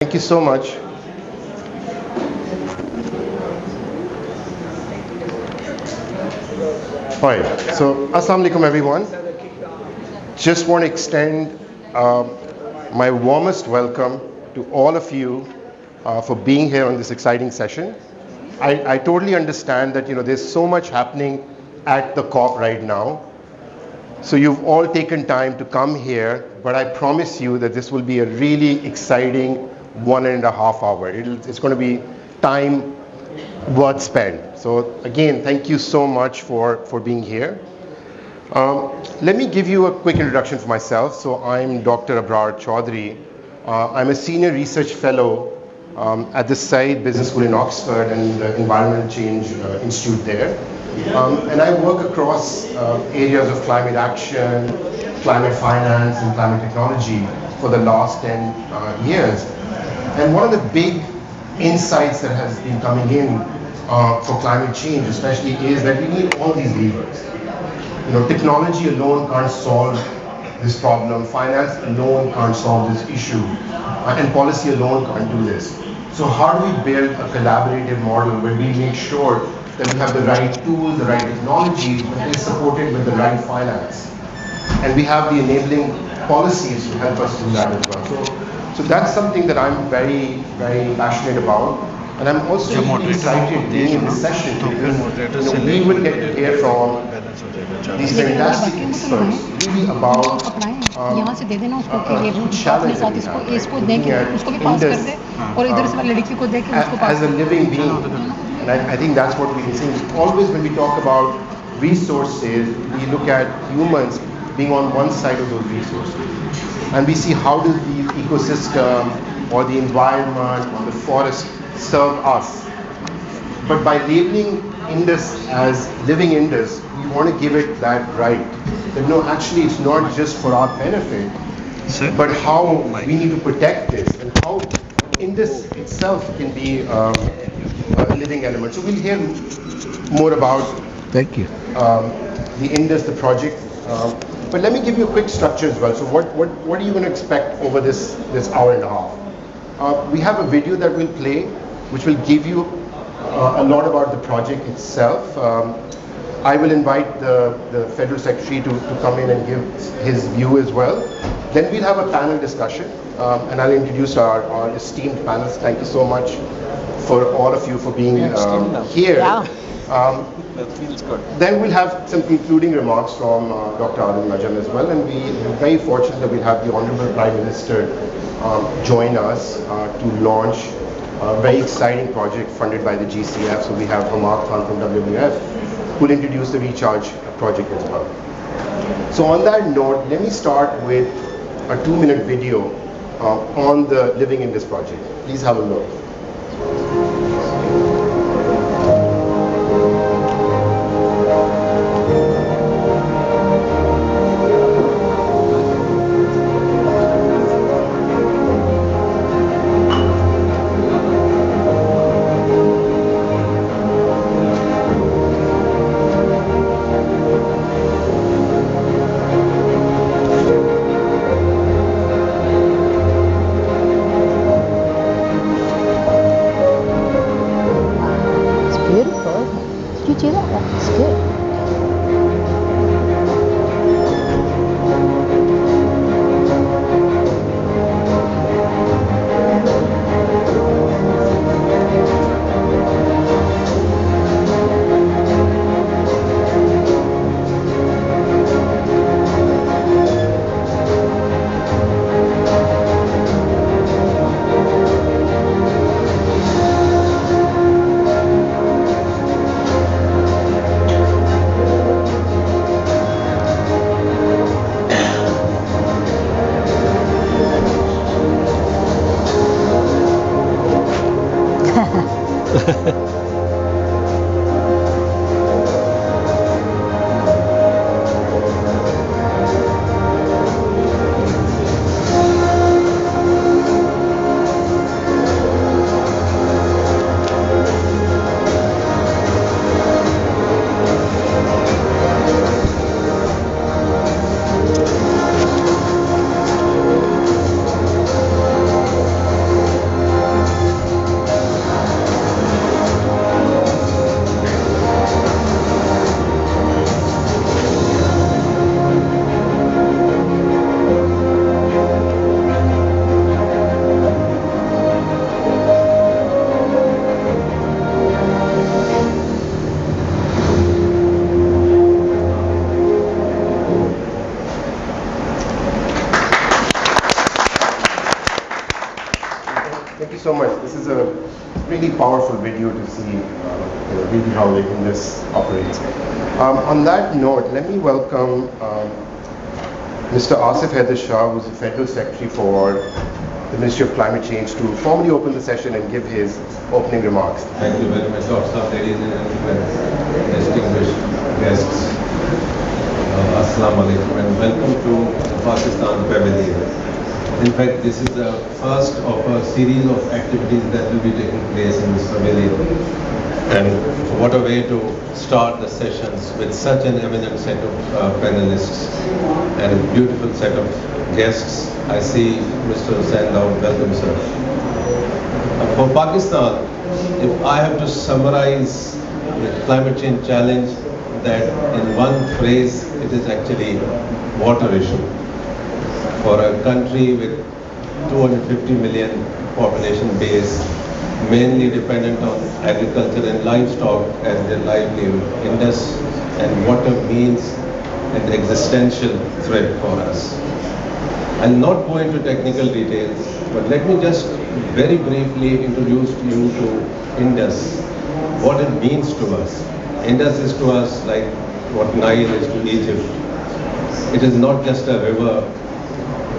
Thank you so much. All right, so Assalamu alaikum everyone. Just want to extend my warmest welcome to all of you for being here on this exciting session. I totally understand that there's so much happening at the COP right now. So you've all taken time to come here, but I promise you that this will be a really exciting 1.5 hours. It's going to be time worth spent. So again, thank you so much for being here. Let me give you a quick introduction for myself. So I'm Dr. Abrar Chaudhry. I'm a senior research fellow at the Said Business School in Oxford and the Environmental Change Institute there. And I work across areas of climate action, climate finance, and climate technology for the last 10 years. And one of the big insights that has been coming in for climate change especially is that we need all these levers. Technology alone can't solve this problem, finance alone can't solve this issue, and policy alone can't do this. So how do we build a collaborative model where we make sure that we have the right tools, the right technology, but they're supported with the right finance? And we have the enabling policies to help us do that as well. So that's something that I'm very, very passionate about. And I'm also really excited being in this session because we will get to hear from these fantastic experts really about a huge challenge that we have, looking at Indus as a living being. And I think that's what we've been seeing. Always when we talk about resources, we look at humans being on one side of those resources. And we see how does the ecosystem or the environment or the forest serve us. But by labeling Indus as living Indus, we want to give it that right. That no, actually it's not just for our benefit, but how we need to protect this and how Indus itself can be a living element. So we'll hear more about the Indus, the project. But let me give you a quick structure as well. So what are you going to expect over this 1.5 hours? We have a video that we'll play, which will give you a lot about the project itself. I will invite the Federal Secretary to come in and give his view as well. Then we'll have a panel discussion, and I'll introduce our esteemed panelists. Thank you so much for all of you for being here. Yeah. That feels good. Then we'll have some concluding remarks from Dr. Arun Najam as well, and we're very fortunate that we'll have the Honorable Prime Minister join us to launch a very exciting project funded by the GCF. So we have Hamad Khan from WWF who will introduce the Recharge project as well. So on that note, let me start with a 2-minute video on the Living Indus project. Please have a look. really powerful video to see really how the Indus operates. On that note, let me welcome Mr. Asif Haider Shah, who's the Federal Secretary for the Ministry of Climate Change, to formally open the session and give his opening remarks. Thank you very much, Dr. Ladies and gentlemen, distinguished guests. Assalamu alaikum and welcome to the Pakistan Pavilion. In fact, this is the first of a series of activities that will be taking place in this pavilion. And what a way to start the sessions with such an eminent set of panelists and a beautiful set of guests. I see Mr. Sandow. Welcome, sir. For Pakistan, if I have to summarize the climate change challenge, that in one phrase, it is actually water issue. For a country with 250 million population base, mainly dependent on agriculture and livestock as their livelihood, Indus and water means an existential threat for us. I'll not go into technical details, but let me just very briefly introduce you to Indus, what it means to us. Indus is to us like what Nile is to Egypt. It is not just a river,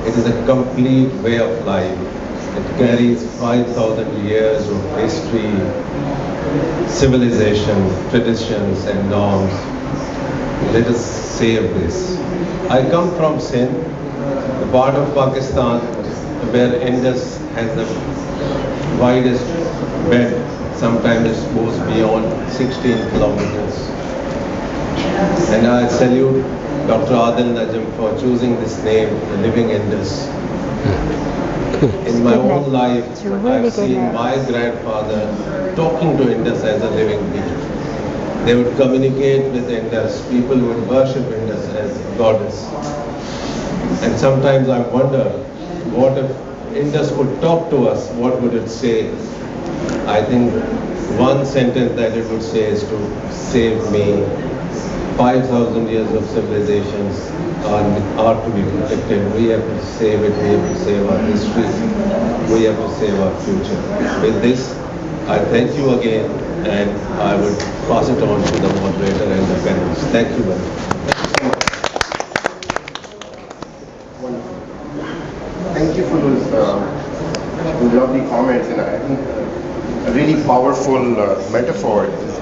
it is a complete way of life. It carries 5,000 years of history, civilization, traditions and norms. Let us save this. I come from Sindh, the part of Pakistan where Indus has the widest bed. Sometimes it goes beyond 16 kilometers. And I salute Dr. Ndrmf for choosing this name, the Living Indus. In my own life, I've seen my grandfather talking to Indus as a living being. They would communicate with Indus, people would worship Indus as a goddess. And sometimes I wonder, what if Indus could talk to us, what would it say? I think one sentence that it would say is to save me. 5,000 years of civilizations are to be protected. We have to save it, we have to save our history, we have to save our future. With this, I thank you again and I would pass it on to the moderator and the panelists. Thank you very much. Thank you for those lovely comments, and I think a really powerful metaphor is,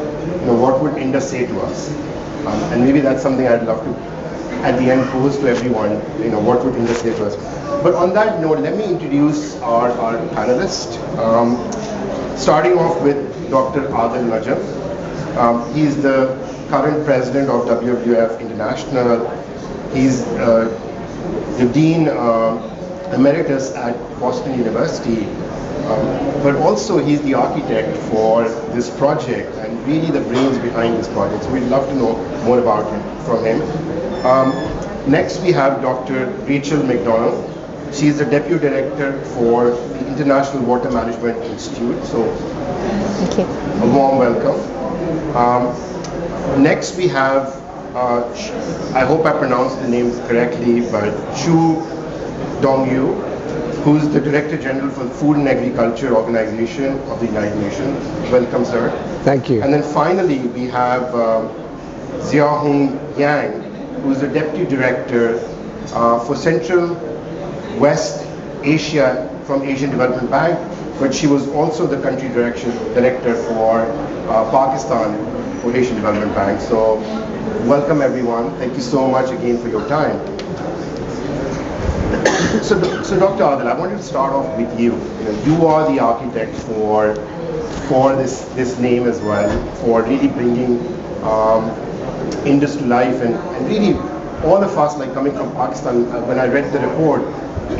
what would Indus say to us? And maybe that's something I'd love to, at the end, pose to everyone, what would Indus say to us? But on that note, let me introduce our panelists, starting off with Dr. Adil Najam. He's the current president of WWF International. He's the Dean Emeritus at Boston University. But also he's the architect for this project and really the brains behind this project. So we'd love to know more about him from him. Next we have Dr. Rachel McDonald. She's the Deputy Director for the International Water Management Institute. So a warm welcome. Next we have, I hope I pronounced the names correctly, but Chu Dong-yu, who's the Director General for the Food and Agriculture Organization of the United Nations. Welcome, sir. Thank you. And then finally, we have Xiaohong Yang, who's the Deputy Director for Central West Asia from Asian Development Bank, but she was also the Country Director for Pakistan for Asian Development Bank. So welcome everyone. Thank you so much again for your time. So Dr. Adil, I wanted to start off with you. You are the architect for this name as well, for really bringing Indus to life, and really all of us, like coming from Pakistan, when I read the report,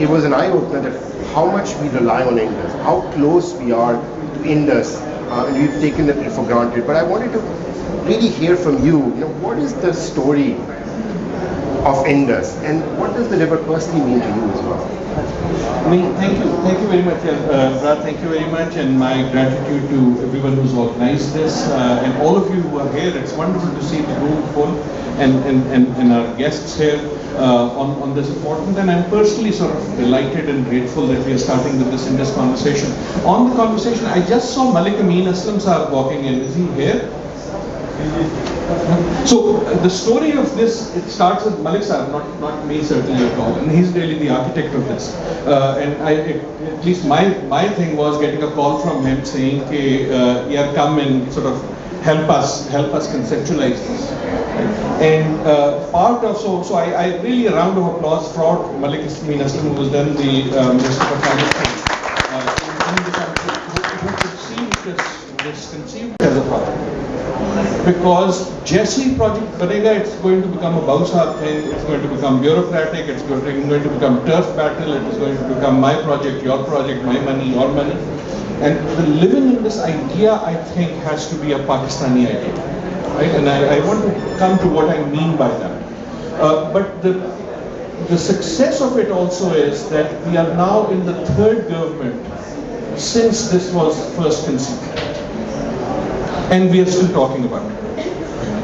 it was an eye-opener that how much we rely on Indus, how close we are to Indus, and we've taken it for granted. But I wanted to really hear from you, what is the story of Indus, and what does the river personally mean to you as well? Thank you very much, Brad. Thank you very much, and my gratitude to everyone who's organized this, and all of you who are here. It's wonderful to see the room full, and our guests here on this important. And I'm personally sort of delighted and grateful that we are starting with this in this conversation. On the conversation, I just saw Malik Amin Aslam Saab walking in. Is he here? So the story of this, it starts with Malik Saab, not me certainly at all, and he's really the architect of this. At least my thing was getting a call from him saying, "Okay, yeah, come and sort of help us conceptualize this." And part of so I really a round of applause for Malik Amin Aslam, who was then the Minister for Finance, who conceived this conceived as a project. Because Jesse project banega, it's going to become a Bausab thing, it's going to become bureaucratic, it's going to become turf battle, it is going to become my project, your project, my money, your money. And the living in this idea, I think, has to be a Pakistani idea. Right? And I want to come to what I mean by that. But the success of it also is that we are now in the third government since this was first conceived. And we are still talking about it.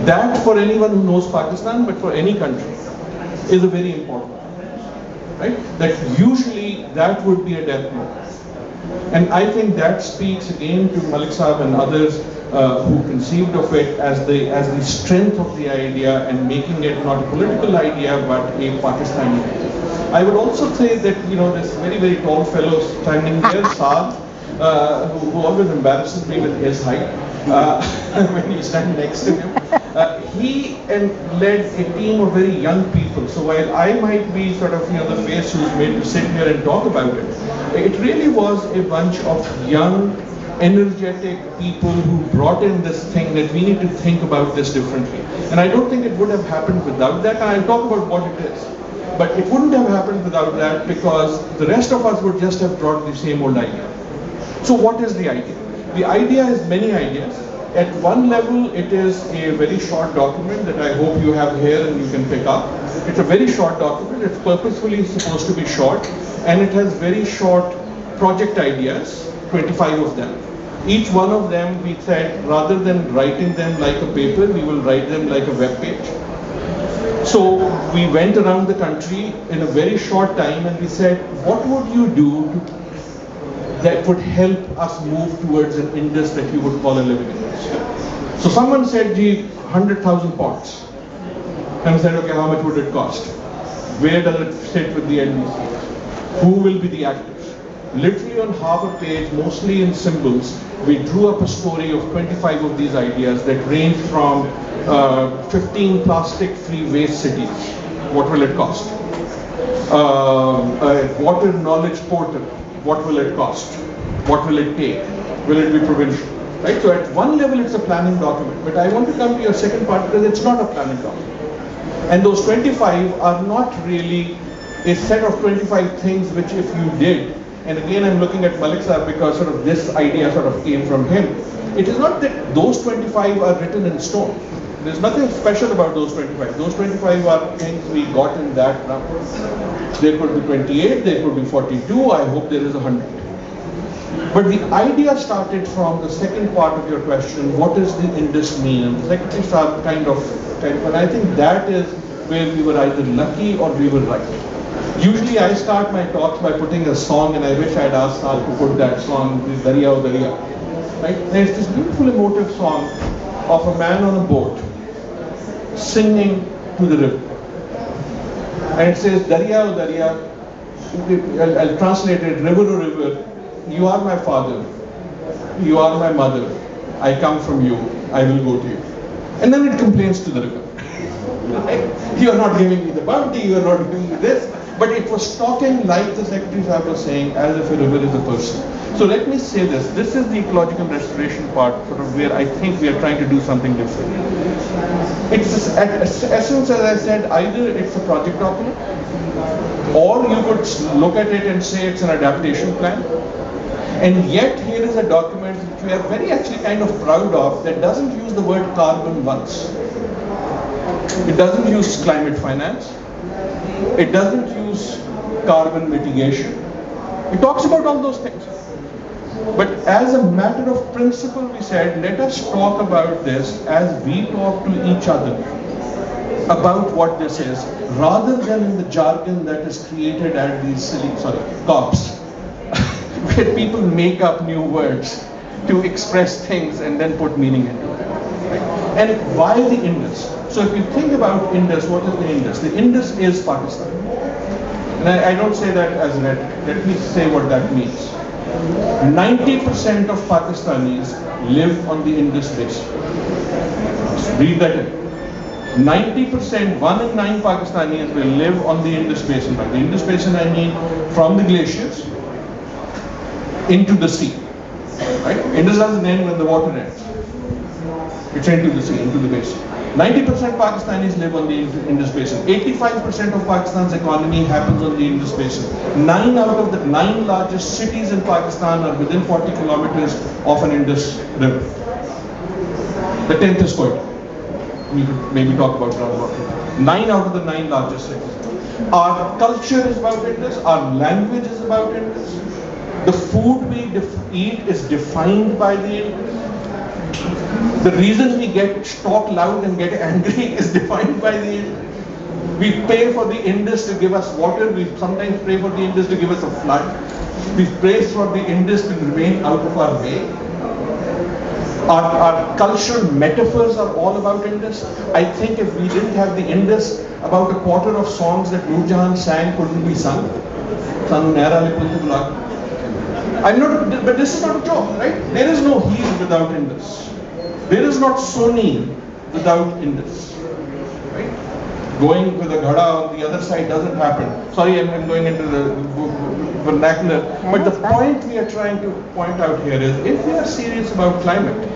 That, for anyone who knows Pakistan, but for any country, is a very important one, right? That usually that would be a death blow. And I think that speaks again to Malik Saab and others who conceived of it as the strength of the idea and making it not a political idea but a Pakistani idea. I would also say that, you know, this very, very tall fellow standing there, Saad, who always embarrasses me with his height. When you stand next to him, he led a team of very young people. So while I might be sort of, you know, the face who's made to sit here and talk about it, it really was a bunch of young, energetic people who brought in this thing that we need to think about this differently. And I don't think it would have happened without that. And I'll talk about what it is. But it wouldn't have happened without that because the rest of us would just have brought the same old idea. So what is the idea? The idea is many ideas. At one level, it is a very short document that I hope you have here and you can pick up. It's a very short document. It's purposefully supposed to be short, and it has very short project ideas, 25 of them. Each one of them, we said, rather than writing them like a paper, we will write them like a web page. So we went around the country in a very short time and we said, what would you do that would help us move towards an Indus that you would call a living Indus? So someone said, gee, 100,000 pots. And I said, okay, how much would it cost? Where does it sit with the NDC? Who will be the actors? Literally on half a page, mostly in symbols, we drew up a story of 25 of these ideas that range from 15 plastic-free waste cities. What will it cost? A water knowledge portal. What will it cost? What will it take? Will it be provincial? Right? So at one level it's a planning document, but I want to come to your second part because it's not a planning document. And those 25 are not really a set of 25 things which if you did, and again I'm looking at Malik Saab because sort of this idea sort of came from him. It is not that those 25 are written in stone. There's nothing special about those 25. Those 25 are things we got in that number. There could be 28, there could be 42, I hope there is 100. But the idea started from the second part of your question, what does the Indus mean? And the Secretary Saab kind of, and I think that is where we were either lucky or we were right. Usually I start my talks by putting a song, and I wish I'd asked Saad to put that song, Darya O Darya. Right? There's this beautiful emotive song of a man on a boat singing to the river. And it says, Darya O Darya, I'll translate it, river O river, you are my father, you are my mother, I come from you, I will go to you. And then it complains to the river. You are not giving me the bounty, you are not giving me this. But it was talking like the Secretary Saab was saying, as if a river is a person. So let me say this. This is the ecological restoration part, sort of where I think we are trying to do something different. It's at essence, as I said, either it's a project document, or you could look at it and say it's an adaptation plan. And yet here is a document which we are very actually kind of proud of that doesn't use the word carbon once. It doesn't use climate finance. It doesn't use carbon mitigation. It talks about all those things. But as a matter of principle, we said, let us talk about this as we talk to each other about what this is, rather than in the jargon that is created at these silly, COPs, where people make up new words to express things and then put meaning into it. Right? And why the Indus? So if you think about Indus, what is the Indus? The Indus is Pakistan. And I don't say that as rhetoric. Let me say what that means. 90% of Pakistanis live on the Indus basin. Read that in. 90%, 1 in 9 Pakistanis will live on the Indus basin. By the Indus basin, I mean from the glaciers into the sea. Right? Indus doesn't end when the water ends. It's into the sea, into the basin. 90% Pakistanis live on the Indus basin. 85% of Pakistan's economy happens on the Indus basin. 9 out of the 9 largest cities in Pakistan are within 40 kilometers of an Indus river. The 10th is Quetta. We could maybe talk about groundwater. 9 out of the 9 largest cities. Our culture is about Indus. Our language is about Indus. The food we eat is defined by the Indus. The reason we talk loud and get angry is defined by the Indus. We pay for the Indus to give us water. We sometimes pray for the Indus to give us a flood. We pray for the Indus to remain out of our way. Our cultural metaphors are all about Indus. I think if we didn't have the Indus, about a quarter of songs that Noor Jahan sang couldn't be sung. I'm not, but this is not a joke, right? There is no Heer without Indus. There is not Sony without Indus. Right? Going with a ghada on the other side doesn't happen. Sorry, I'm going into the vernacular. But the point we are trying to point out here is, if we are serious about climate,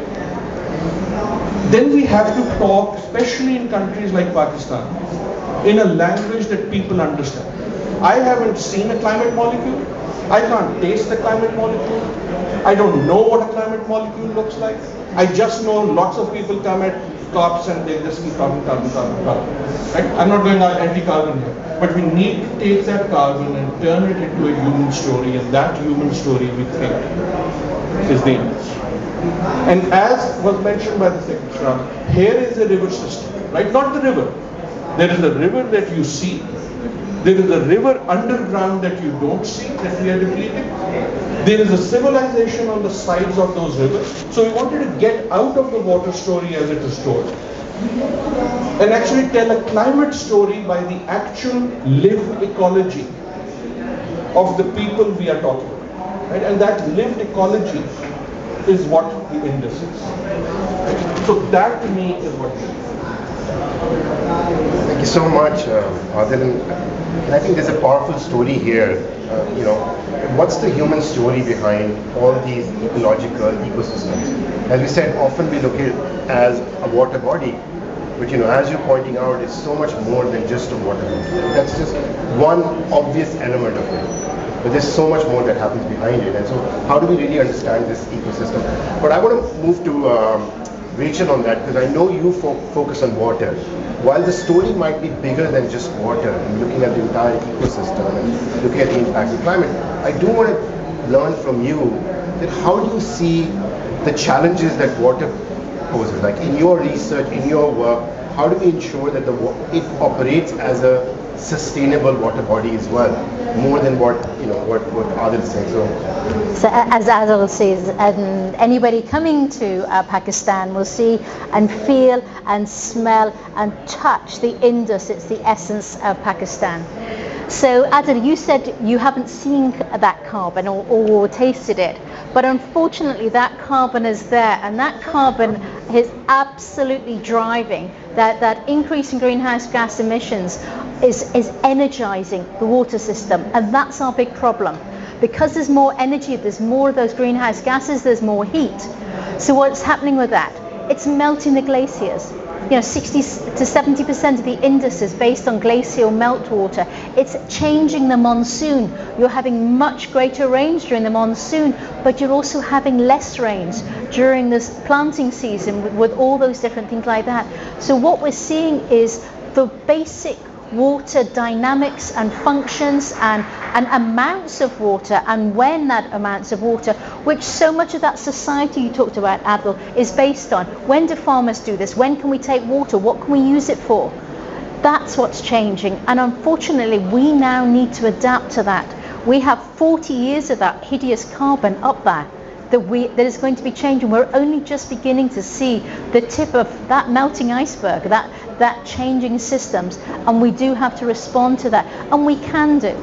then we have to talk, especially in countries like Pakistan, in a language that people understand. I haven't seen a climate molecule. I can't taste the climate molecule. I don't know what a climate molecule looks like. I just know lots of people come at COPs and they just keep carbon. Right? I'm not going anti-carbon here. But we need to take that carbon and turn it into a human story, and that human story we think is the Indus. And as was mentioned by the Secretary, here is a river system, right? Not the river. There is a river that you see. There is a river underground that you don't see, that we are depleting. There is a civilization on the sides of those rivers. So we wanted to get out of the water story as it is told, and actually tell a climate story by the actual lived ecology of the people we are talking about. Right? And that lived ecology is what the Indus is. Right? So that to me is what it is. Thank you so much, Adil. And I think there's a powerful story here. What's the human story behind all these ecological ecosystems? As we said, often we look at it as a water body, but as you're pointing out, it's so much more than just a water body. That's just one obvious element of it. But there's so much more that happens behind it. And so how do we really understand this ecosystem? But I want to move to Rachel on that, because I know you focus on water. While the story might be bigger than just water, and looking at the entire ecosystem and looking at the impact of climate, I do want to learn from you that how do you see the challenges that water poses? Like in your research, in your work, how do we ensure that it operates as a sustainable water body as well, more than what Adil is saying? So as Adil says, anybody coming to Pakistan will see and feel and smell and touch the Indus. It's the essence of Pakistan. So Adil, you said you haven't seen that carbon or tasted it, but unfortunately that carbon is there, and that carbon is absolutely driving that increase in greenhouse gas emissions is energizing the water system, and that's our big problem. Because there's more energy, there's more of those greenhouse gases, there's more heat. So what's happening with that? It's melting the glaciers. 60 to 70% of the Indus is based on glacial meltwater. It's changing the monsoon. You're having much greater rains during the monsoon, but you're also having less rains during this planting season with all those different things like that. So what we're seeing is the basic water dynamics and functions and amounts of water and when that amounts of water, which so much of that society you talked about, Adil, is based on. When do farmers do this? When can we take water? What can we use it for? That's what's changing, and unfortunately we now need to adapt to that. We have 40 years of that hideous carbon up there that is going to be changing. We're only just beginning to see the tip of that melting iceberg, that changing systems, and we do have to respond to that, and we can do.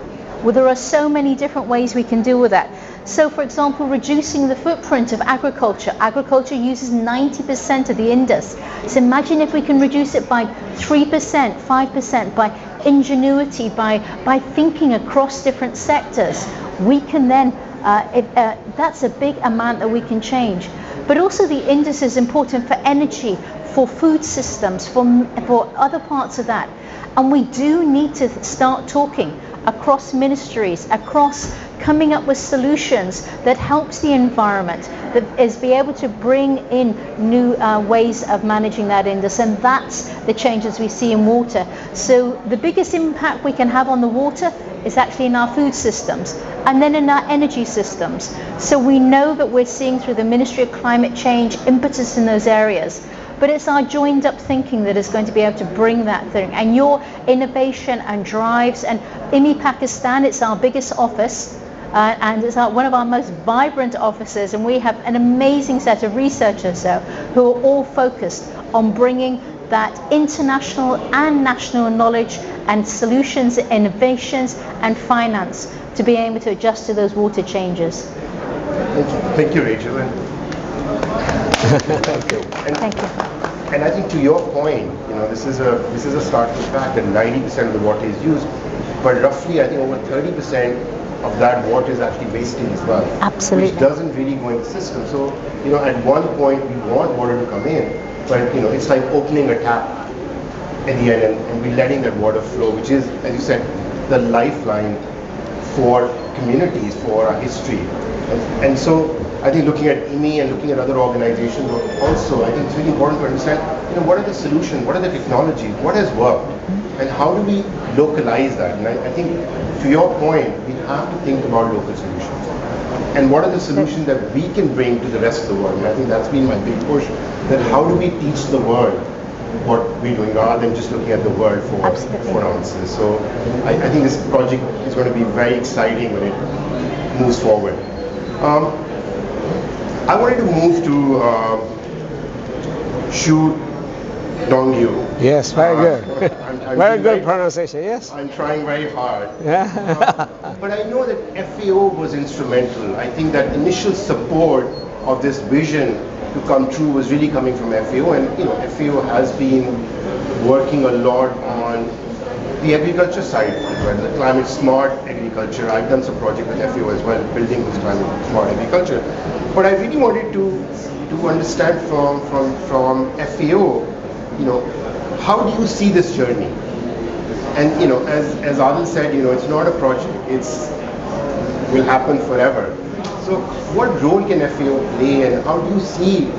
Well, there are so many different ways we can deal with that. So, for example, reducing the footprint of agriculture. Agriculture uses 90% of the Indus. So imagine if we can reduce it by 3%, 5%, by ingenuity, by thinking across different sectors. We can then, that's a big amount that we can change. But also the Indus is important for energy, for food systems, for other parts of that. And we do need to start talking across ministries, across coming up with solutions that helps the environment, that is be able to bring in new ways of managing that Indus, and that's the changes we see in water. So the biggest impact we can have on the water is actually in our food systems and then in our energy systems. So we know that we're seeing through the Ministry of Climate Change impetus in those areas. But it's our joined up thinking that is going to be able to bring that thing. And your innovation and drives, and IMI Pakistan, it's our biggest office, and it's one of our most vibrant offices, and we have an amazing set of researchers there who are all focused on bringing that international and national knowledge and solutions, innovations and finance to be able to adjust to those water changes. Thank you, Rachel. Thank you. And I think to your point, this is a startling fact that 90% of the water is used, but roughly I think over 30% of that water is actually wasted as well. Absolutely. Which doesn't really go in the system. So, at one point we want water to come in, but it's like opening a tap at the end and we're letting that water flow, which is, as you said, the lifeline for communities, for our history. And so I think looking at IMI and looking at other organizations also, I think it's really important to understand, what are the solutions, what are the technologies, what has worked, and how do we localize that? And I think to your point, we have to think about local solutions. And what are the solutions that we can bring to the rest of the world? And I think that's been my big push, that how do we teach the world what we're doing rather than just looking at the world for answers. So I think this project is going to be very exciting when it moves forward. I wanted to move to Shu Dongyu. Yes, very good. I'm very good pronunciation, yes. I'm trying very hard. Yeah. But I know that FAO was instrumental. I think that initial support of this vision to come true was really coming from FAO, and FAO has been working a lot on the agriculture side as well, the climate smart agriculture. I've done some project with FAO as well, building this climate smart agriculture. But I really wanted to understand from FAO, how do you see this journey? And as Adil said, it's not a project, will happen forever. So what role can FAO play, and how do you see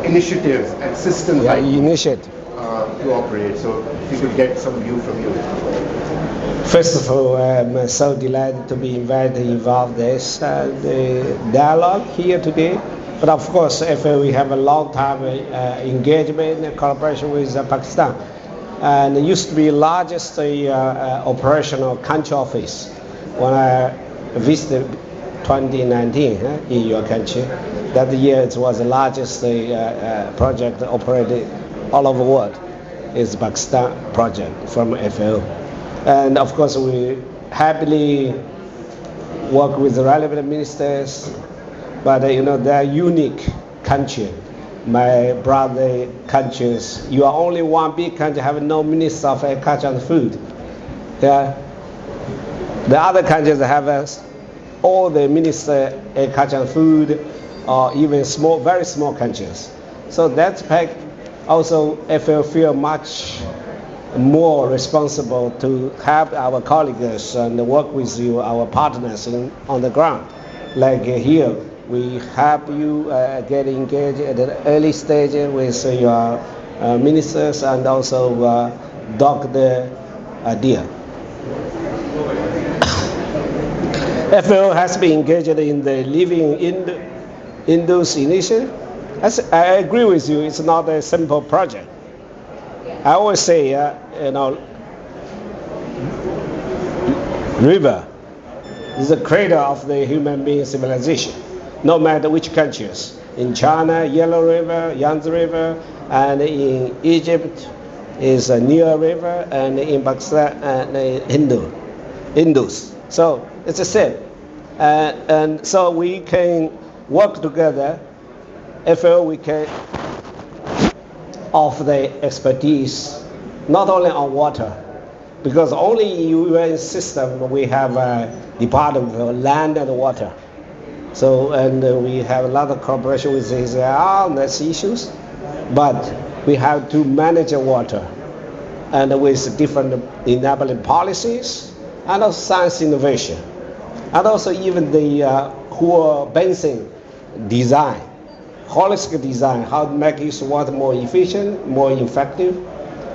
initiatives and systems to operate? So if you could get some view from you. First of all, I'm so delighted to be involved this the dialogue here today. But of course, FAO, we have a long time engagement and collaboration with Pakistan. And it used to be largest operational country office when I visited 2019 in your country. That year it was the largest project operated all over the world. Is Pakistan project from FAO. And of course we happily work with the relevant ministers, but they're unique country. My brother countries, you are only one big country have no minister of agriculture and food. Yeah. The other countries have all the minister of agriculture and food, or even small, very small countries. So that's also FAO feel much more responsible to help our colleagues and work with you, our partners on the ground. Like here, we help you get engaged at an early stage with your ministers and also Dr. Deer. FAO has been engaged in the Living Indus initiative. I agree with you, it's not a simple project. I always say, river is the cradle of the human being civilization, no matter which countries. In China, Yellow River, Yangtze River, and in Egypt is a Nile River, and in Pakistan, Indus. So it's the same. And so we can work together. FAO, we can offer the expertise not only on water, because only in UN system we have a Department of Land and Water. So, and we have a lot of cooperation with Israel on these issues, but we have to manage water and with different enabling policies and also science innovation, and also even the whole basin design, holistic design, how to make use of water more efficient, more effective,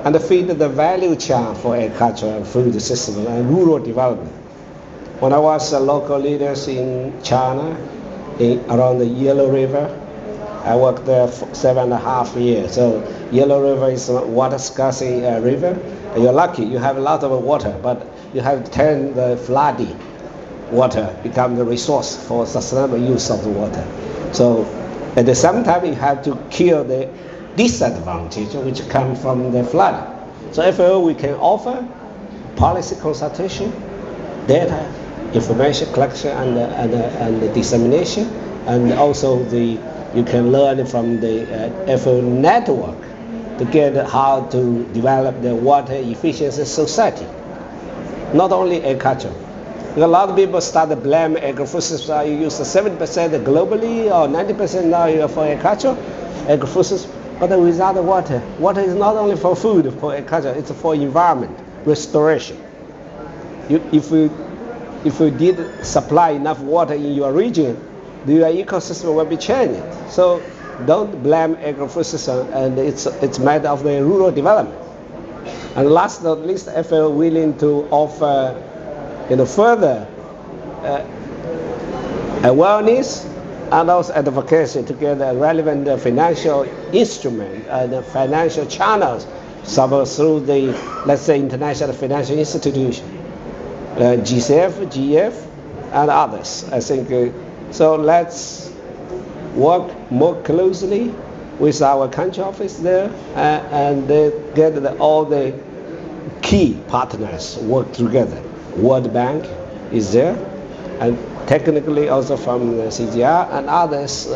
and feed the value chain for agriculture and food system and rural development. When I was a local leader in China, around the Yellow River, I worked there for 7.5 years. So Yellow River is a water scarcity river. You're lucky, you have a lot of water, but you have to turn the flooding water become the resource for sustainable use of the water. So at the same time, you have to kill the disadvantage which come from the flood. So FAO, we can offer policy consultation, data, information collection and dissemination, and also you can learn from the FAO network to get how to develop the water efficiency society, not agriculture. Agriculture. A lot of people start to blame agri-food system. You use 70% globally or 90% now for agriculture, agri-food system. But without the water, water is not only for food, for agriculture, it's for environment, restoration. If you did supply enough water in your region, your ecosystem will be changed. So don't blame agri-food system, and it's matter of the rural development. And last but not least, FAO willing to offer further awareness and also advocacy to get a relevant financial instrument and financial channels through the, let's say, international financial institution, GCF, GF, and others. I think so. Let's work more closely with our country office there and get all the key partners work together. World Bank is there, and technically also from the CGR and others,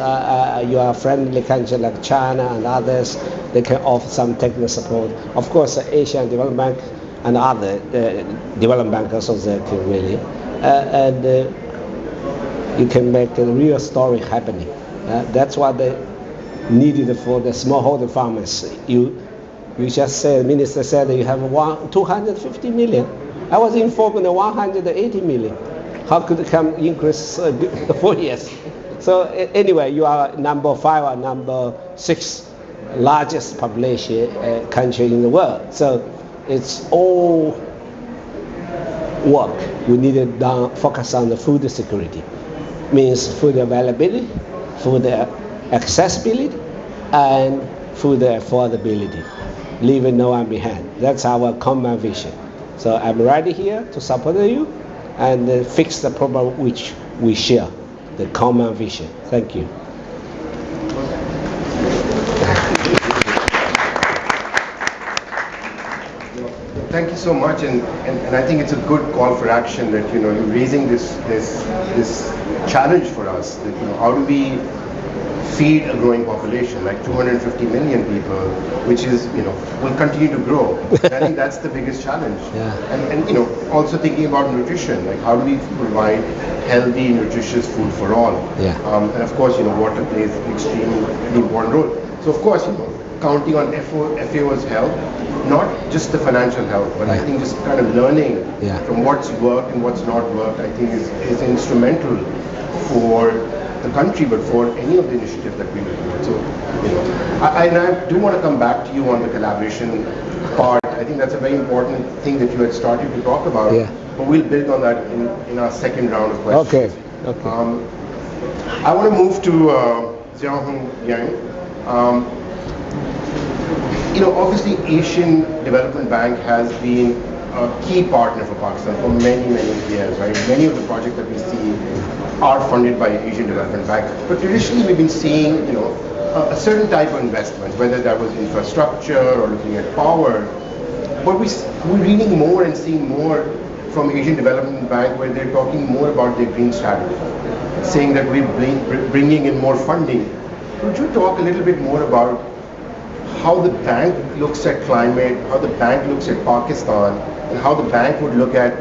your friendly countries like China and others, they can offer some technical support. Of course, the Asian Development Bank and other development bankers also there can really, and you can make a real story happening. That's what they needed for the smallholder farmers. You just said, Minister said you have 250 million. I was informed 180 million. How could it come increase 4 years? So anyway, you are number 5 or number 6 largest population country in the world. So it's all work. We need to focus on the food security. Means food availability, food accessibility, and food affordability. Leaving no one behind. That's our common vision. So I'm ready here to support you and fix the problem which we share, the common vision. Thank you. Thank you so much, and I think it's a good call for action that you're raising this challenge for us. That how do we feed a growing population like 250 million people, which is will continue to grow. I think that's the biggest challenge. Yeah. And also thinking about nutrition, like how do we provide healthy, nutritious food for all? Yeah. And of course, water plays an extremely important role. So of course, counting on FAO's help, not just the financial help, but I think just kind of learning from what's worked and what's not worked, I think is instrumental for the country, but for any of the initiatives that we will do. So, I do want to come back to you on the collaboration part I think that's a very important thing that you had started to talk about. Yeah. But we'll build on that in our second round of questions. Okay. I want to move to Xiaohong Yang. Obviously, Asian Development Bank has been a key partner for Pakistan for many, many years, right? Many of the projects that we see are funded by Asian Development Bank. But traditionally, we've been seeing, a certain type of investment, whether that was infrastructure or looking at power. But we're reading more and seeing more from Asian Development Bank where they're talking more about their green strategy, saying that we're bringing in more funding. Could you talk a little bit more about how the bank looks at climate, how the bank looks at Pakistan, and how the bank would look at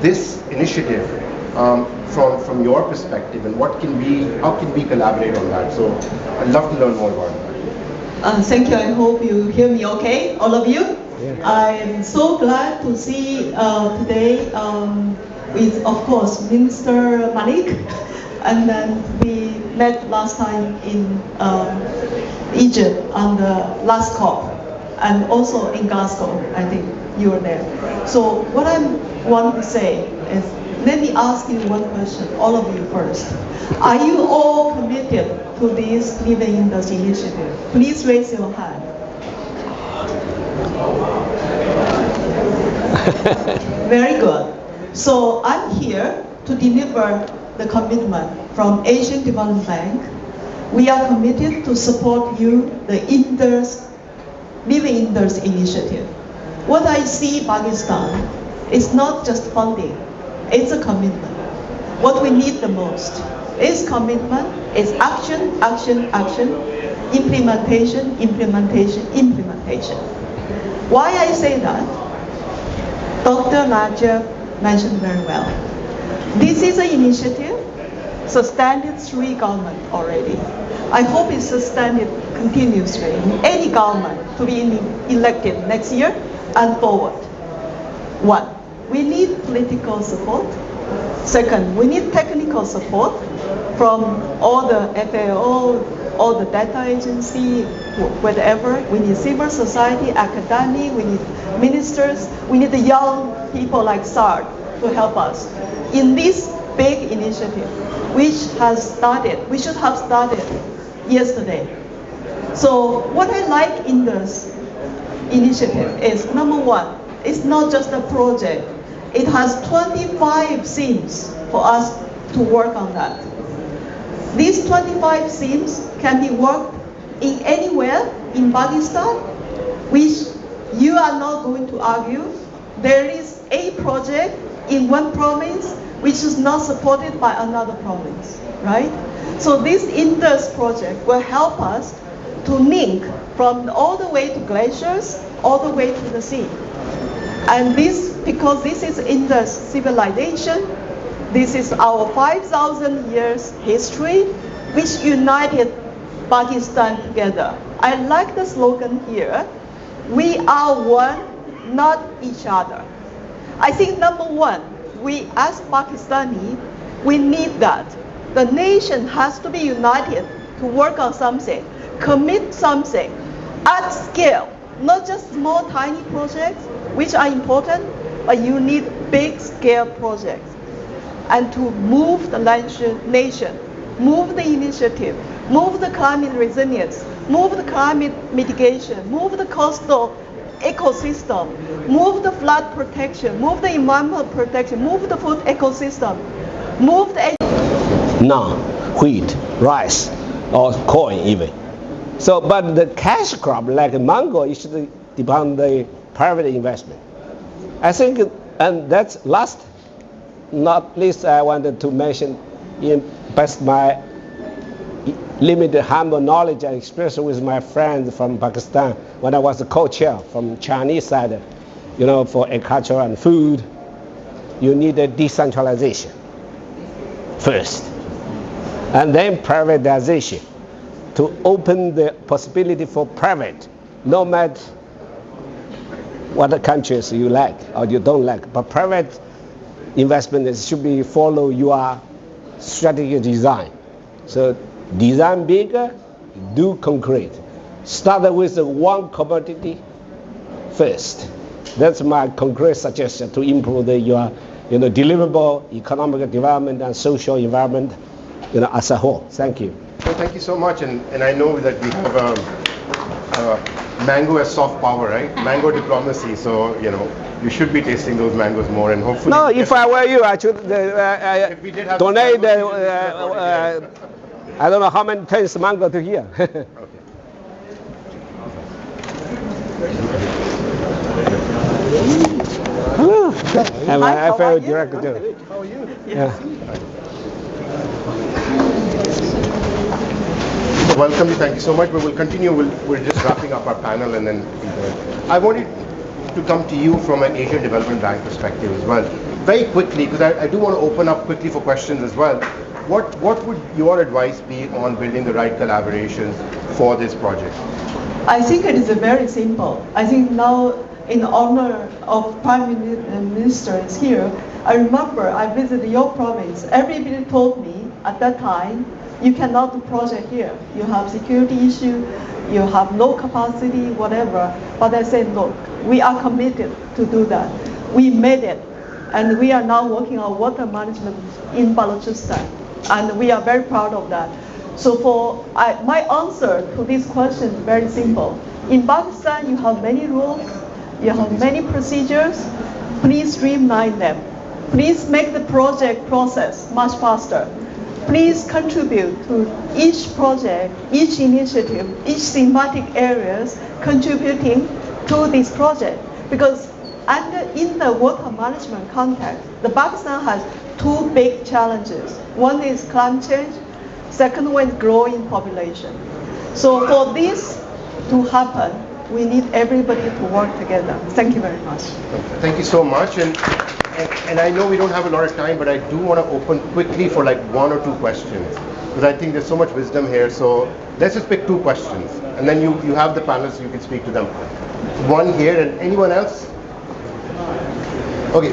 this initiative from your perspective, and how can we collaborate on that? So I'd love to learn more about that. Thank you. I hope you hear me okay, all of you. Yeah. I am so glad to see today with, of course, Minister Malik, and then we met last time in Egypt on the last COP, and also in Glasgow. I think you were there. So what I want to say is, let me ask you one question, all of you first. Are you all committed to this Living Indus initiative? Please raise your hand. Very good. So I'm here to deliver the commitment from Asian Development Bank. We are committed to support you, the Living Indus initiative. What I see Pakistan is not just funding, it's a commitment. What we need the most is commitment, is action, action, action, implementation, implementation, implementation. Why I say that? Dr. Rajab mentioned very well. This is an initiative sustained through government already. I hope it's sustained continuously in any government to be elected next year and forward. One, we need political support. Second, we need technical support from all the FAO, all the data agency, whatever. We need civil society, academic, we need ministers, we need the young people like SARD to help us in this big initiative, which we should have started yesterday. So what I like in this initiative is, number one, it's not just a project. It has 25 themes for us to work on that. These 25 themes can be worked in anywhere in Pakistan, which you are not going to argue. There is a project in one province which is not supported by another province, right? So this Indus project will help us to link from all the way to glaciers, all the way to the sea. And this, because this is Indus civilization, this is our 5,000 years history, which united Pakistan together. I like the slogan here, we are one, not each other. I think number one, we as Pakistani, we need that. The nation has to be united to work on something, commit something at scale, not just small tiny projects, which are important, but you need big scale projects. And to move the nation, move the initiative, move the climate resilience, move the climate mitigation, move the coastal ecosystem, move the flood protection, move the environmental protection, move the food ecosystem, move the... Now, wheat, rice, or corn even. So, but the cash crop like mango is to depend on the private investment. I think, and that's last, not least, I wanted to mention, in best my limited humble knowledge and experience with my friends from Pakistan when I was the co-chair from Chinese side, for agriculture and food, you need a decentralization first, and then privatization to open the possibility for private, no matter what countries you like or you don't like, but private investment should be follow your strategic design. So design bigger, do concrete. Start with one commodity first, That's my concrete suggestion to improve your deliverable economic development and social environment as a whole. Thank you. Well, thank you so much. And I know that we have mango as soft power, right? Mango diplomacy. So, you should be tasting those mangoes more, and hopefully. No, if I were you, I should if we did have donate, mangoes, I don't know how many tons mango to here. okay. Hello. I'm Hi, an how are FAO you? director. How are you? Yeah. So welcome you. Thank you so much. But we'll continue. We're just wrapping up our panel, and then I wanted to come to you from an Asian Development Bank perspective as well, very quickly, because I do want to open up quickly for questions as well. What would your advice be on building the right collaborations for this project? I think it is very simple. I think now, in honor of Prime Minister is here, I remember I visited your province. Everybody told me at that time, you cannot do project here. You have security issue, you have low capacity, whatever. But I said, look, we are committed to do that. We made it. And we are now working on water management in Balochistan. And we are very proud of that. So my answer to this question is very simple. In Pakistan, you have many rules, you have many procedures. Please streamline them. Please make the project process much faster. Please contribute to each project, each initiative, each thematic areas contributing to this project. Because in the water management context, the Pakistan has two big challenges. One is climate change, second one is growing population. So for this to happen, we need everybody to work together. Thank you very much. Thank you so much. And I know we don't have a lot of time, but I do want to open quickly for like one or two questions, because I think there's so much wisdom here. So let's just pick two questions, and then you have the panelists, you can speak to them. One here, and anyone else? Okay,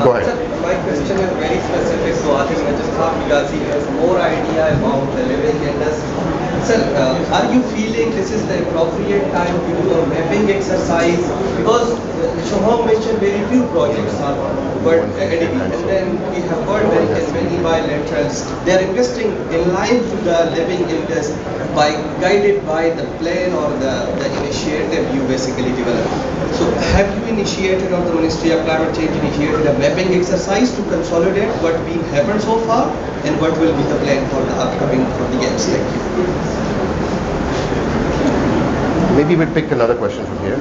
go ahead. Sir, my question is very specific, so I think Najam Gazi has more idea about the living industry. Sir, are you feeling this is the appropriate time to do a mapping exercise? Because Shoham mentioned very few projects are but ADB, and then we have got many bilaterals. They are investing in line to the living industry guided by the plan or the initiative you basically develop. So have you initiated, or the Ministry of Climate Change initiated a mapping exercise to consolidate what been happened so far and what will be the plan for the upcoming for the gaps? Thank you. Maybe we'll pick another question from here.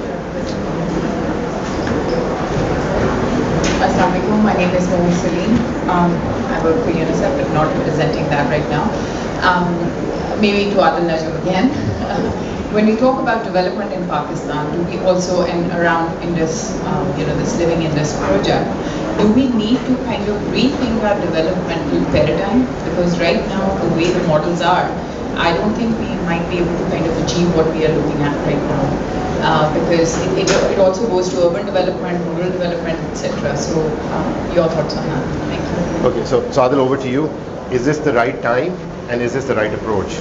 Assalamu alaikum. My name is Noor Salim. I work for UNICEF, but not representing that right now. Maybe to Adil Najam again. When we talk about development in Pakistan, do we also, and around in this, this Living in this project, do we need to kind of rethink our developmental paradigm? Because right now, the way the models are, I don't think we might be able to kind of achieve what we are looking at right now. Because it also goes to urban development, rural development, etc. So, your thoughts on that? Thank you. Okay, so Adil, over to you. Is this the right time, and is this the right approach?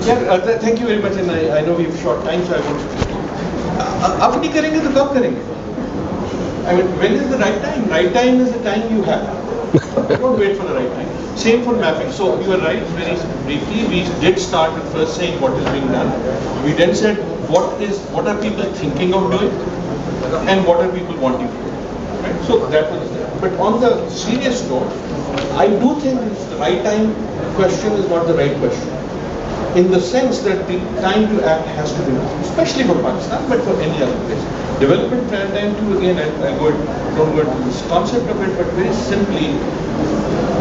Yeah, thank you very much, and I know we have short time, so I want to. अब नहीं करेंगे तो कब करेंगे? I mean, when is the right time? Right time is the time you have. Don't wait for the right time. Same for mapping. So you are right. Very briefly, we did start with first saying what is being done. We then said what are people thinking of doing, and what are people wanting to do. Right? So that was there. But on the serious note, I do think it's the right time question is not the right question. In the sense that the time to act has to be now, especially for Pakistan, but for any other place. Development paradigm too, again, I don't go into this concept of it, but very simply,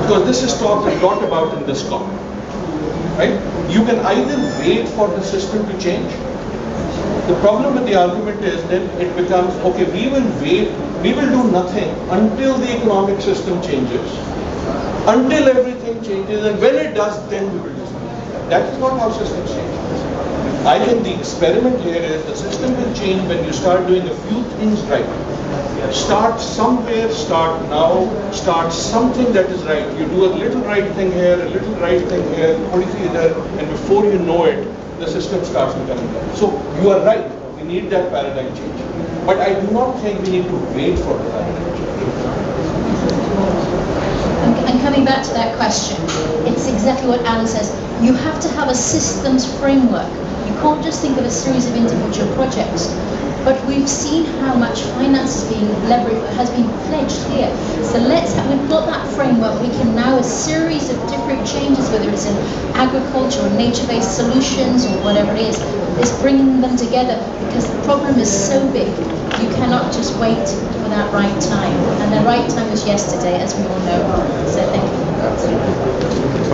because this is talked a lot about in this talk, right? You can either wait for the system to change. The problem with the argument is then it becomes, okay, we will wait, we will do nothing until the economic system changes, until everything changes, and when it does, then we will do something. That is not how systems change. I think the experiment here is the system will change when you start doing a few things right. Start somewhere, start now, start something that is right. You do a little right thing here, a little right thing here, policy there, and before you know it, the system starts becoming right. So you are right. We need that paradigm change. But I do not think we need to wait for the paradigm change. And coming back to that question, it's exactly what Alan says. You have to have a systems framework. You can't just think of a series of individual projects. But we've seen how much finance is being leveraged, has been pledged here. So we've got that framework. We can now, a series of different changes, whether it's in agriculture or nature-based solutions or whatever it is bringing them together, because the problem is so big. You cannot just wait for that right time. And the right time was yesterday, as we all know. So thank you. Absolutely.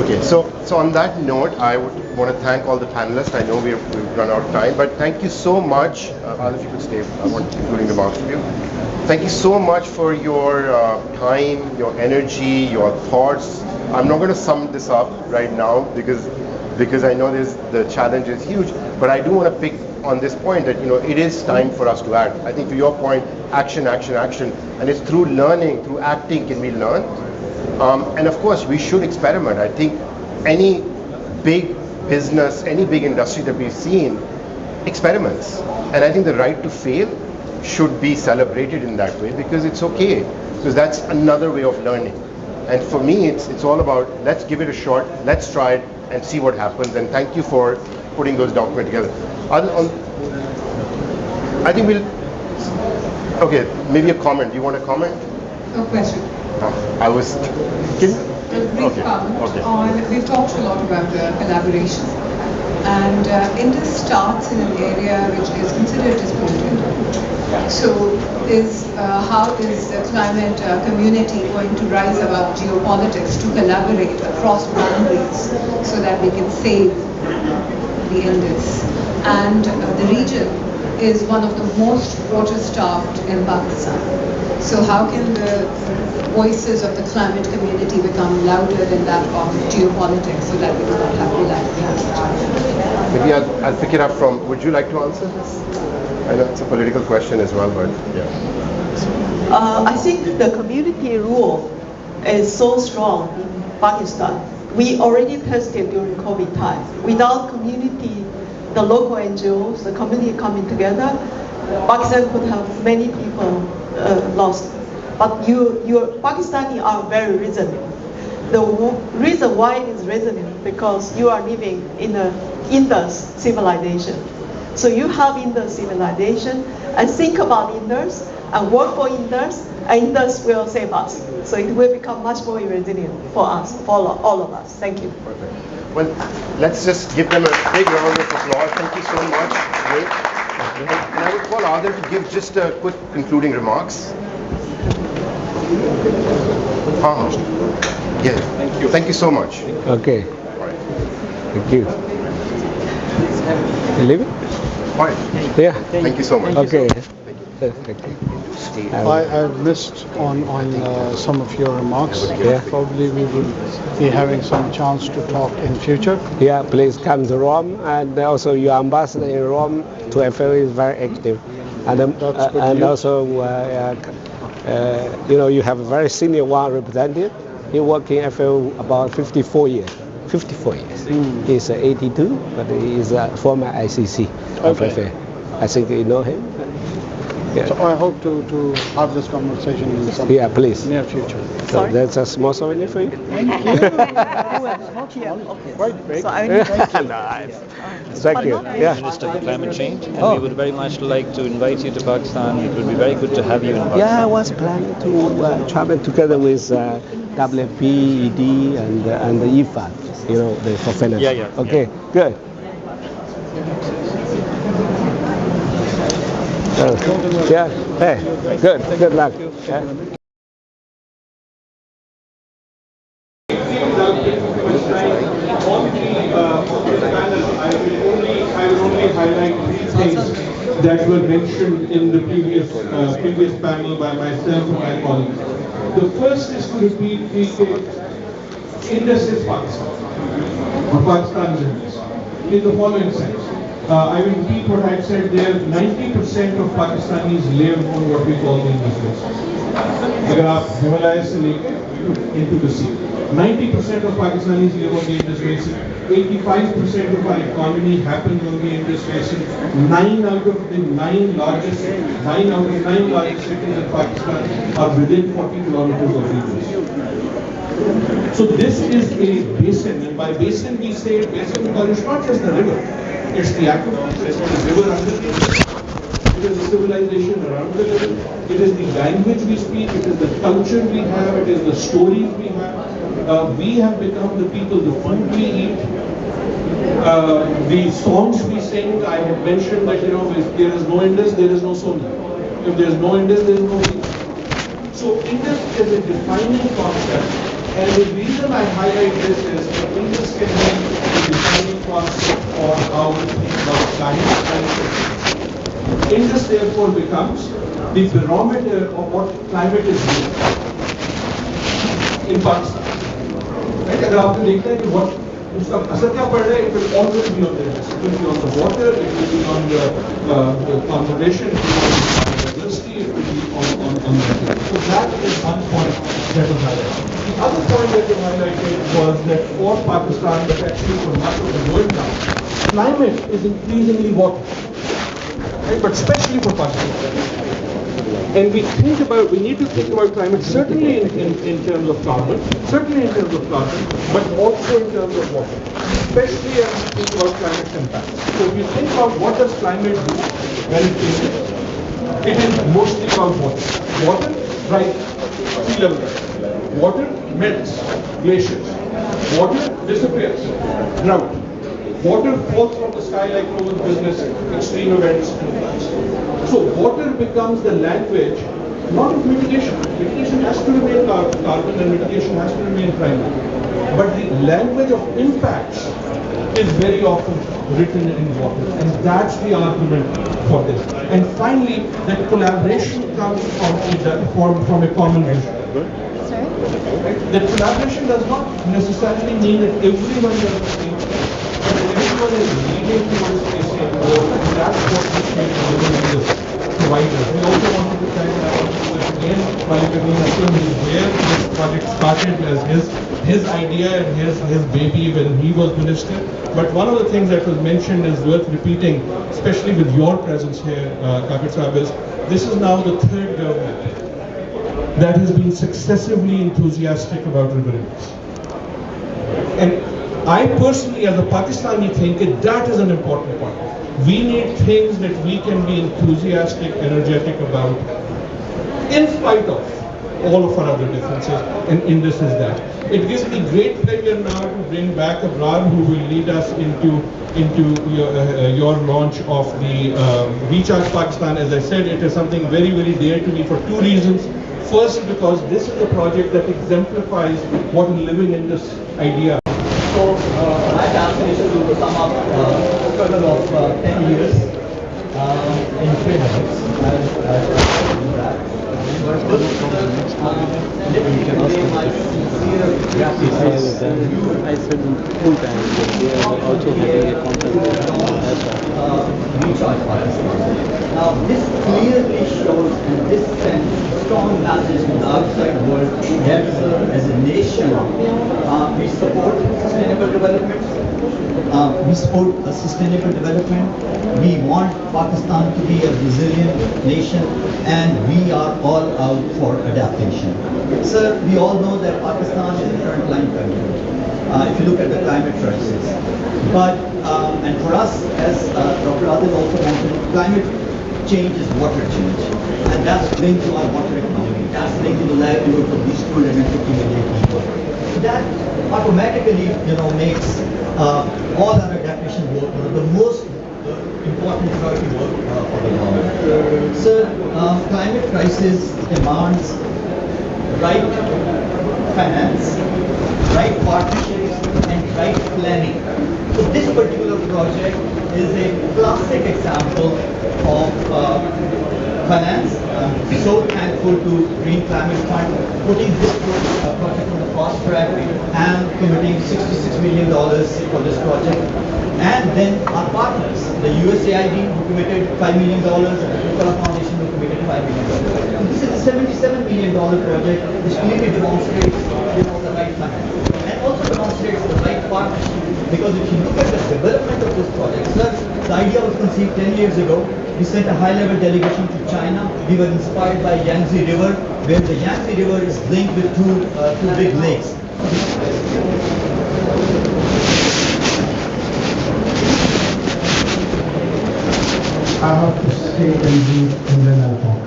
Okay, so on that note, I would want to thank all the panelists. I know we've run out of time, but thank you so much. Al, if you could stay, I want concluding remarks from you. Thank you so much for your time, your energy, your thoughts. I'm not going to sum this up right now because I know the challenge is huge, but I do want to pick on this point that it is time for us to act. I think to your point, action, action, action, and it's through learning, through acting can we learn. And of course, we should experiment. I think any big business, any big industry that we've seen experiments. And I think the right to fail should be celebrated in that way because it's okay, because that's another way of learning. And for me, it's all about let's give it a shot, let's try it and see what happens. And thank you for putting those documents together. I think okay, maybe a comment. Do you want to comment? No question. I was. A brief comment on, we've talked a lot about collaboration. And Indus starts in an area which is considered disputed. So how is the climate community going to rise above geopolitics to collaborate across boundaries so that we can save the Indus? And the region is one of the most water-starved in Pakistan. So how can the voices of the climate community become louder than that of geopolitics so that we do not have climate? Maybe I'll pick it up from, would you like to answer this? I know it's a political question as well, but yeah. I think the community rule is so strong in Pakistan. We already tested during COVID time. Without community, the local NGOs, the community coming together, Pakistan could have many people lost. But your Pakistani are very resilient. The reason why it is resilient because you are living in an Indus civilization. So you have Indus civilization and think about Indus and work for Indus, and Indus will save us. So it will become much more resilient for us, for all of us. Thank you. Perfect. Well, let's just give them a big round of applause. Thank you so much. Great. And I would call Adil to give just a quick concluding remarks. Yeah. Thank you. Thank you so much. Okay. All right. Thank you. You leave it? Fine. Yeah. Thank you so much. Okay. Thank you. I've missed on some of your remarks. Yeah. Probably we will be having some chance to talk in future. Yeah, please come to Rome, and also your ambassador in Rome to FAO is very active, and also you have a very senior one representative. He worked in FAO about 54 years. 54 years. He's 82, but he is a former ICC of FAO. I think you know him. Yeah. So I hope to have this conversation in some please. near future. So that's a small souvenir for you. Thank you. Quite big. So I will Thank you. Yeah. Minister of Climate Change, and we would very much like to invite you to Pakistan. It would be very good to have you in Pakistan. Yeah, I was planning to travel together with WP, ED, and the IFAD, the for finance. Yeah. Okay, good. Yeah, hey, good luck. Yeah. I will only highlight three things that were mentioned in the previous panel by myself and my colleagues. The first is to repeat Indus is Pakistan, or Pakistan is Indus, in the following sense. I will repeat what I said there. 90% of Pakistanis live on what we call the Indus Basin. अगर आप हिमालय से लेकर into the sea, 90% of Pakistanis live on the Indus Basin. 85% of our economy happens on the Indus Basin. 9 out of 9 largest cities in Pakistan are within 40 kilometers of Indus. So this is a basin, and by basin we say basin because it's not just the river, it's the aquifers, it's the river underneath. It is the civilization around the river, it is the language we speak, it is the culture we have, it is the stories we have. We have become the people, the food we eat, the songs we sing. I had mentioned that, if there is no Indus, there is no Sona. If there is no Indus, there is no Indus. So Indus is a defining concept, and the reason I highlight this is that Indus can be a defining concept for how we think about climate change. Indus therefore becomes the barometer of what climate is doing in Pakistan. Right? अगर आपने देखा है कि what उसका असर क्या पड़ रहा है, it will always be on the Indus. It will be on the water, it will be on the conservation, it will be on biodiversity, it will be on the So that is one point that was highlighted. The other point that was highlighted was that for Pakistan, but actually for much of the world now, climate is increasingly water. Right? But especially for Pakistan. And we need to think about climate certainly in terms of carbon, but also in terms of water, especially as we think about climate impacts. So if you think about what does climate do when it changes, it is mostly about water. Water rise, sea level rise. Water melts, glaciers. Water disappears, drought. Water falls from the sky like no one's business, extreme events and floods. So water becomes the language, not of mitigation. Mitigation has to remain carbon and mitigation has to remain primary. But the language of impacts is very often written in water, and that's the argument for this. And finally, that collaboration comes from a common vision. That collaboration does not necessarily mean that everyone does the same thing. Everyone is leading towards facing more, and that's what we think is providers. We also wanted to thank again Malik Amin Aslam, who is where this project started as his idea and his baby when he was minister. But one of the things that was mentioned is worth repeating, especially with your presence here, Kafir Sahib, is this is now the third government that has been successively enthusiastic about river Indus. And I personally, as a Pakistani, think that is an important point. We need things that we can be enthusiastic, energetic about, in spite of all of our other differences, and Indus is that. It gives me great pleasure now to bring back Abrar, who will lead us into your launch of the Recharge Pakistan. As I said, it is something very, very dear to me for two reasons. First, because this is a project that exemplifies what a living Indus idea. So my aspiration to sum up a total of 10 years in 3 minutes. Let me convey my sincere gratitude I said full time, but they are also having a conference. Recharge Pakistan. Now this clearly shows and this sends strong message to the outside world that as a nation we support sustainable development. We want Pakistan to be a resilient nation, and we are all out for adaptation. Sir, we all know that Pakistan is a frontline country. If you look at the climate crisis, but and for us, as Dr. Adil also mentioned, climate change is water change, and that's linked to our water economy. That's linked to the livelihoods of these 250 million people. That automatically, makes all our adaptation work the most important priority work for the government. Sir, climate crisis demands right finance, right partnerships, and right planning. So this particular project is a classic example of finance. I'm so thankful to Green Climate Fund putting this project on the fast track and committing $66 million for this project. And then our partners, the USAID who committed $5 million and the Coca-Cola Foundation who committed $5 million. And this is a $77 million project which clearly demonstrates the right finance and also demonstrates the right partnership Because if you look at the development of this project, sir, the idea was conceived 10 years ago. We sent a high-level delegation to China. We were inspired by Yangtze River, where the Yangtze River is linked with two big lakes. I have to say and read and then I'll talk.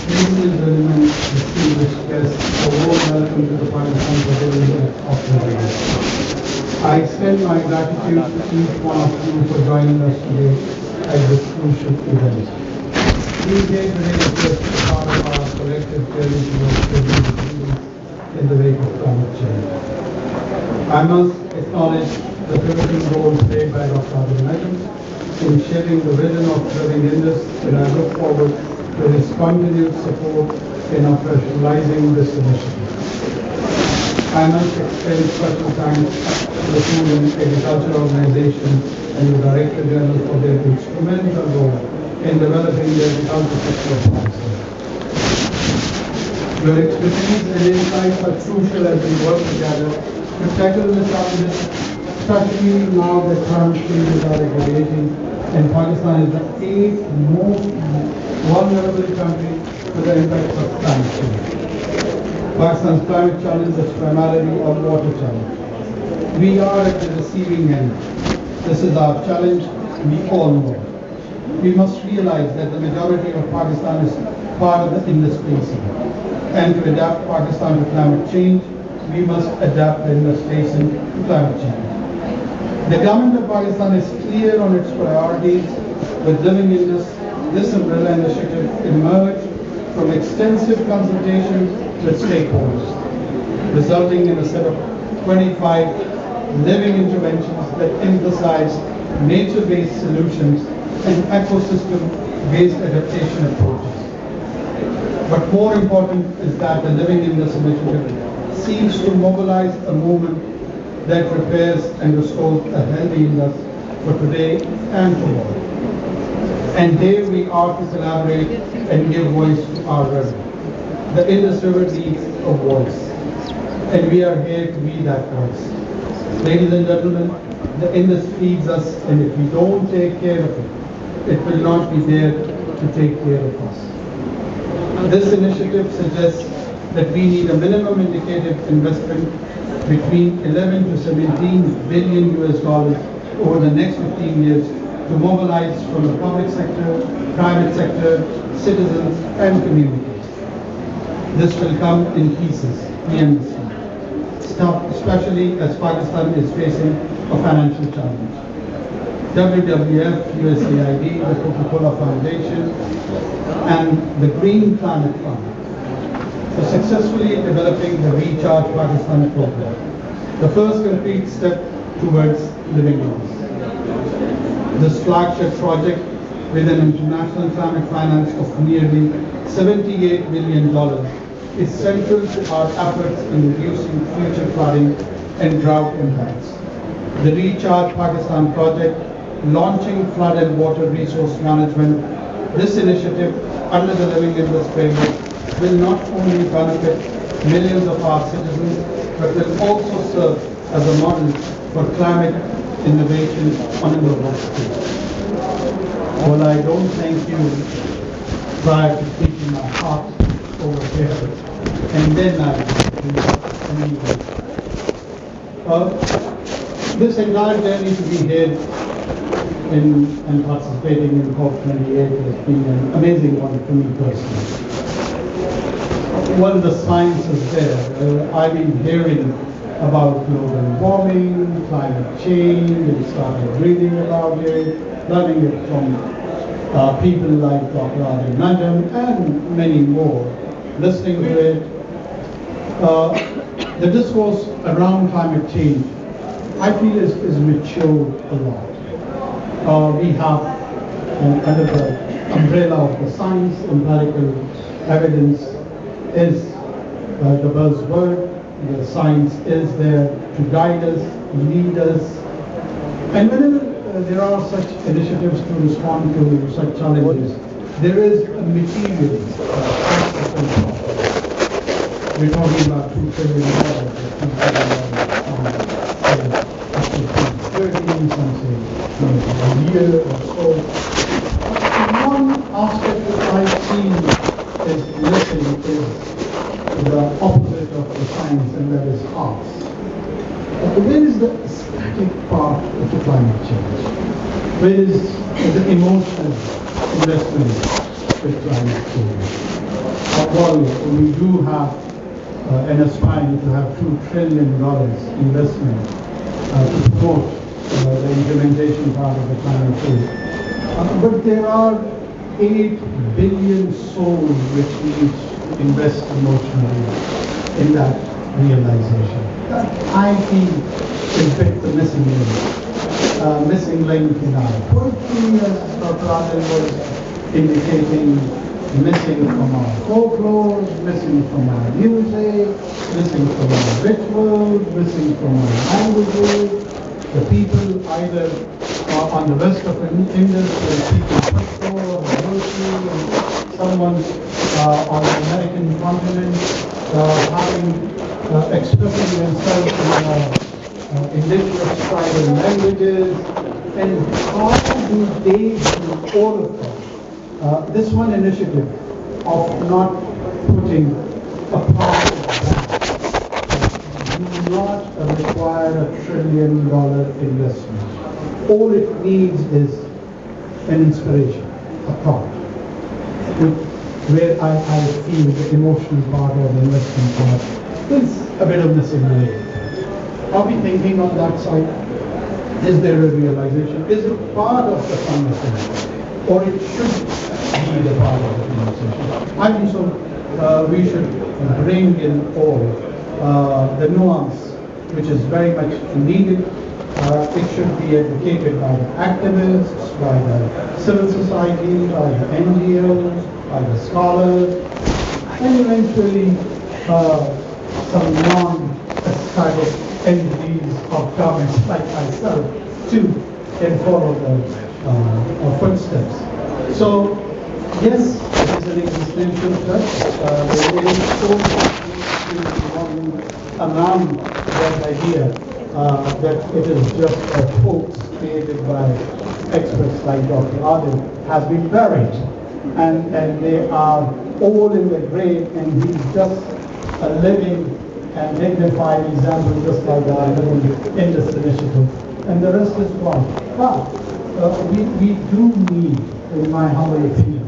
Ladies and gentlemen, distinguished guests, a warm welcome to the Pakistan Pavilion of the World. I extend my gratitude to each one of you for joining us today at this crucial event. Being here today is just a part of our collective journey towards building resilience in the wake of climate change. I must acknowledge the pivotal role played by Dr. Ndrmf in shaping the vision of Living Indus, and I look forward to his continued support in operationalizing this initiative. I must extend special thanks to the Food and Agriculture Organization and the Director General for their instrumental role in developing the agriculture sector of Pakistan. Your expertise and insights are crucial as we work together to tackle the challenges, especially now that climate change are aggravating and Pakistan is the 8th most vulnerable country to the impacts of climate change. Pakistan's climate challenge is primarily a water challenge. We are at the receiving end. This is our challenge, we all know. We must realize that the majority of Pakistan is part of the Indus Basin. And to adapt Pakistan to climate change, we must adapt the Indus Basin to climate change. The government of Pakistan is clear on its priorities. With Living Indus, this umbrella initiative emerged from extensive consultations with stakeholders, resulting in a set of 25 living interventions that emphasize nature-based solutions and ecosystem-based adaptation approaches. But more important is that the Living Indus initiative seeks to mobilize a movement that repairs and restores a healthy Indus for today and tomorrow. And here we are to collaborate and give voice to our river. The Indus River needs a voice, and we are here to be that voice. Ladies and gentlemen, the Indus feeds us, and if we don't take care of it, it will not be there to take care of us. This initiative suggests that we need a minimum indicative investment between 11 to 17 billion US dollars over the next 15 years to mobilize from the public sector, private sector, citizens and communities. This will come in pieces, we understand, especially as Pakistan is facing a financial challenge. WWF, USAID, the Coca-Cola Foundation and the Green Climate Fund for successfully developing the Recharge Pakistan program, the first concrete step towards Living Indus. This flagship project, with an international climate finance of nearly $78 million, is central to our efforts in reducing future flooding and drought impacts. The Recharge Pakistan project, launching flood and water resource management, this initiative under the Living Indus framework will not only benefit millions of our citizens, but will also serve as a model for climate innovation on a global scale. Well, I don't thank you prior to speaking my heart over here, and then I this entire journey to be here and participating in COP28 has been an amazing one for me personally. Well, the science is there. I've been hearing about global warming, climate change, and started reading about it, learning it from people like Dr. Ndrmf and many more, listening to it. The discourse around climate change, I feel is matured a lot. We have under the umbrella of the science, empirical evidence is the buzzword. The science is there to guide us, lead us. And whenever there are such initiatives to respond to such challenges, there is a material we're talking about $2 trillion. can say, a year or so. One aspect that I've seen is missing is the opposite of the science, and that is arts. Where is the aesthetic part of the climate change? Where is the emotional investment with climate change? While we do have and aspiring to have $2 trillion investment to promote the implementation part of the climate change. But there are 8 billion souls which need to invest emotionally in that realization. That I feel is a bit the missing link. Missing link in our poetry, as Dr. Adil was indicating, missing from our folklore, missing from our music, missing from our rituals, missing from our languages. The people either on the west of Indus, where people folklore or poetry, and someone on the American continent expressing themselves in indigenous tribal languages, and how do they do all of that? This one initiative of not putting a part of that do not require $1 trillion investment. All it needs is an inspiration, a thought, where I feel the emotional part or the investment part is a bit of missing link. Are we thinking on that side? Is there a realization? Is it part of the conversation? Or it should be the part of the conversation? I think so. We should bring in all the nuance, which is very much needed. It should be educated by the activists, by the civil society, by the NGOs, by the scholars, and eventually some non-aesthetic entities of governments like myself too can follow the footsteps. So, yes, it is an existential threat. There is so much around that idea that it is just a hoax created by experts like Dr. Adil has been buried. And they are all in the grave, and he's just a living and dignified example, just like I am in this initiative. And the rest is gone. But we do need, in my humble opinion,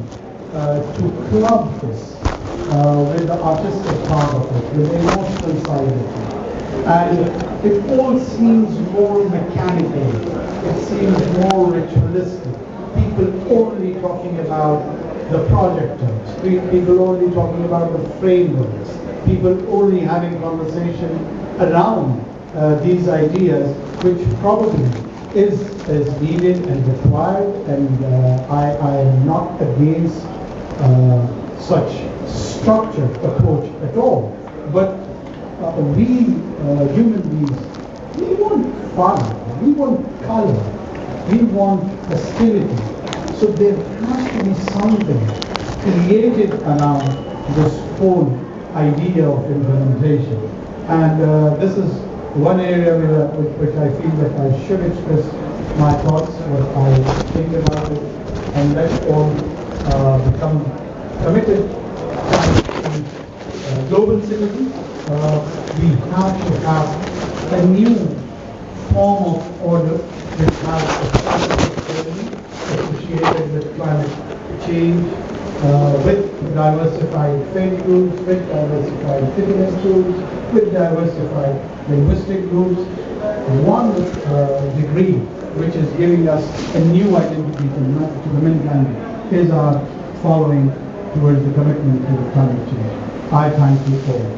to club this with the artistic part of it, with the emotional side of it. And it all seems more mechanical, it seems more ritualistic. People only talking about the projectors, people only talking about the frameworks, people only having conversation around these ideas, which probably is needed and required, and I am not against such structured approach at all. But we human beings, we want fun, we want color, we want hostility. So there has to be something created around this whole idea of implementation. And this is one area which I feel that I should express my thoughts, what I think about it, and let all become committed global citizens. We have to have a new form of order which has a positive associated with climate change, with diversified faith groups, with diversified citizen groups, with diversified linguistic groups. One degree which is giving us a new identity to the mankind is our following towards the commitment to the climate change. I thank you all.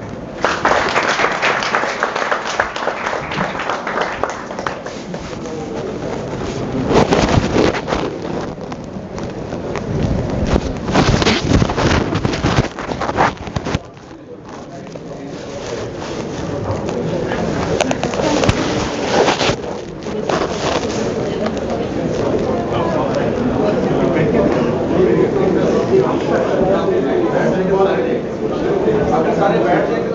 सारे बैठ जाएंगे